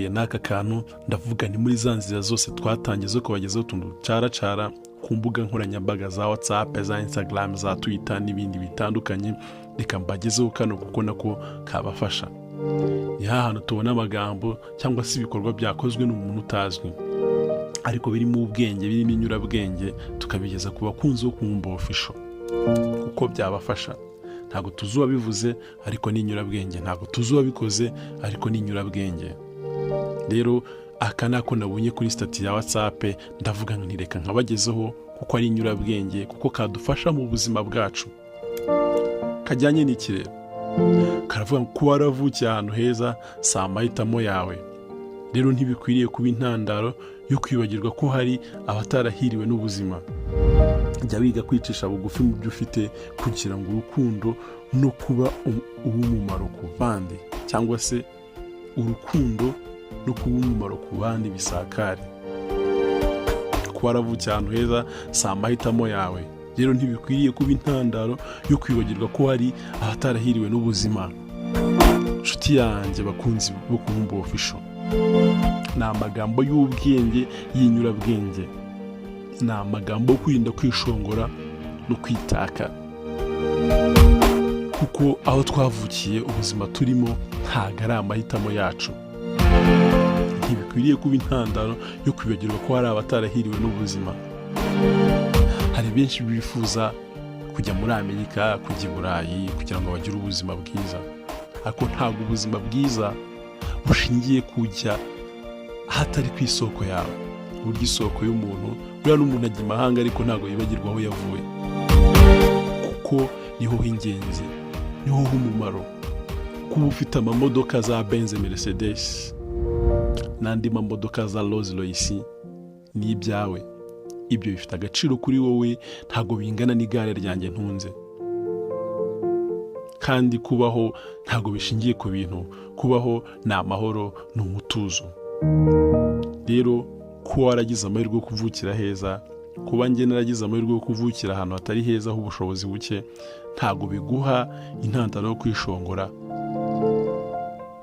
mpuriye n'aka kantu ndavuga ni muri za nzira zose twatangiye zo kubagezaho utuntu caracara ku mbuga nkoranyambaga za WhatsApp, za Instagram, za Twitter n'ibindi bitandukanye, reka mbagezeho kano kuko nako kabafasha. Ni hantu tubona amagambo cyangwa se ibikorwa byakozwe n'umuntu utazwi ariko birimo ubwenge, birimo inyurabwenge, tukabigeza ku bakunzi bo kumva official kuko byabafasha. Ntago tuzuba bivuze ariko ni inyurabwenge, ntago tuzuba bikoze ariko ni inyurabwenge. Rero aka nako nabonye kuri stati ya WhatsApp, ndavuga ngo ntireka nkabagezeho kuko ari inyurabwenge, kuko kadufasha mu buzima bwacu. Kajyanye n'ikirere, karavuga ko waravukiye ahantu heza si amahitamo yawe. Rero ntibikwiriye kuba intandaro yo kwibagirwa ko hari abatarahiriwe n'ubuzima. Jya wiga kwicisha bugufi mu byo ufite kugira ngo urukundo no kuba uw'umumaro ku bandi, cyangwa se urukundo no kuba umumaro ku bandi bisakare. Ko waravukiye ahantu heza si amahitamo yawe. Rero ntibikwiriye kuba intandaro yo kwibagirwa ko hari abatarahiriwe n'ubuzima. Nshuti yanjye bakunzi bo kumva official, ni amagambo y'ubwenge y'inyurabwenge, ni amagambo yo kwirinda kwishongora no kwitaka, kuko aho twavukiye ubuzima turimo ntago ari amahitamo yacu. Ntibikwiriye kuba intandaro yo kwibagirwa ko hari abatarahiriwe n'ubuzima. Hari benshi bifuza kujya muri Amerika, kujya i Burayi kugira ngo bagire ubuzima bwiza, ariko ntabwo ubuzima bwiza bushingiye kujya ahatari ku isoko yawe. Burya isoko y'umuntu, buriya n'umuntu ajya imahanga ariko ntabwo yibagirwa aho yavuye, kuko niho h'ingenzi, niho h'umumaro. Kuba ufite amamodoka za Benz, Mercedes n'andi mamodoka za Rolls Royce ni ibyawe. Ibyo bifite agaciro kuri wowe, ntabwo bingana n'igare ryanjye ntunze. Kandi kubaho ntabwo bishingiye ku bintu, kubaho ni amahoro, ni umutuzo. Rero kuba waragize amahirwe yo kuvukira heza, kuba njye naragize amahirwe yo kuvukira ahantu hatari heza h'ubushobozi buke, ntabwo biguha intandaro yo kwishongora,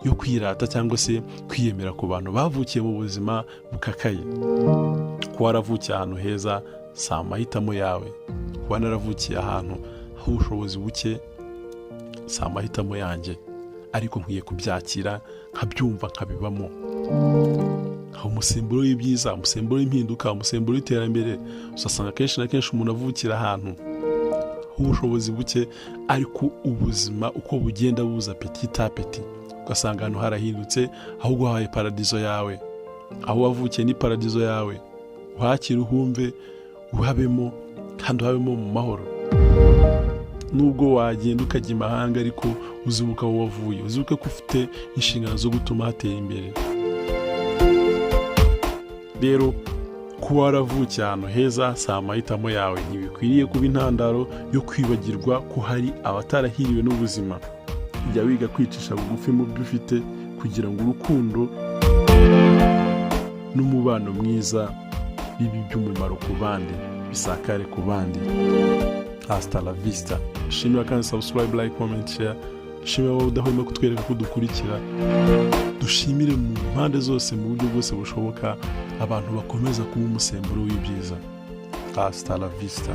yo kwirata cyangwa se kwiyemera ku bantu bavukiye mu buzima bukakaye. Kuba waravukiye ahantu heza si amahitamo yawe. Kuba naravukiye ahantu h'ubushobozi buke si amahitamo yanjye, ariko nkwiye kubyakira, nkabyumva, nkabibamo. Aho umusemburo w'ibyiza, umusemburo w'impinduka, umusemburo w'iterambere, usasanga kenshi na kenshi umuntu avukira ahantu h'ubushobozi buke, ariko ubuzima uko bugenda buza petit à petit, ugasanga ahantu harahindutse, ahubwo habaye paradizo yawe. Aho wavukiye ni paradizo yawe. Uhakire, uhumve, uhabemo, kandi uhabemo mu mahoro. Nubwo wagenda ukajya imahanga ariko uzibuka aho wavuye, uzibuke ko ufite inshingano zo gutuma hatera imbere. Rero kuba waravukiye ahantu heza si amahitamo yawe. Ntibikwiriye kuba intandaro yo kwibagirwa ko hari abatarahiriwe n'ubuzima. Jya wiga kwicisha bugufi mu byo ufite kugira ngo urukundo n'umubano mwiza bibe iby'umumaro ku bandi, bisakare ku bandi. Hasta la vista. Shimira kandi subscribe, like, comment, share. Shimira wowe udahwema kutwereka ko dukurikira. Dushimire mu mpande zose, mu buryo bwose bushoboka, abantu bakomeza kuba umusemburo w'ibyiza. Hasta la vista.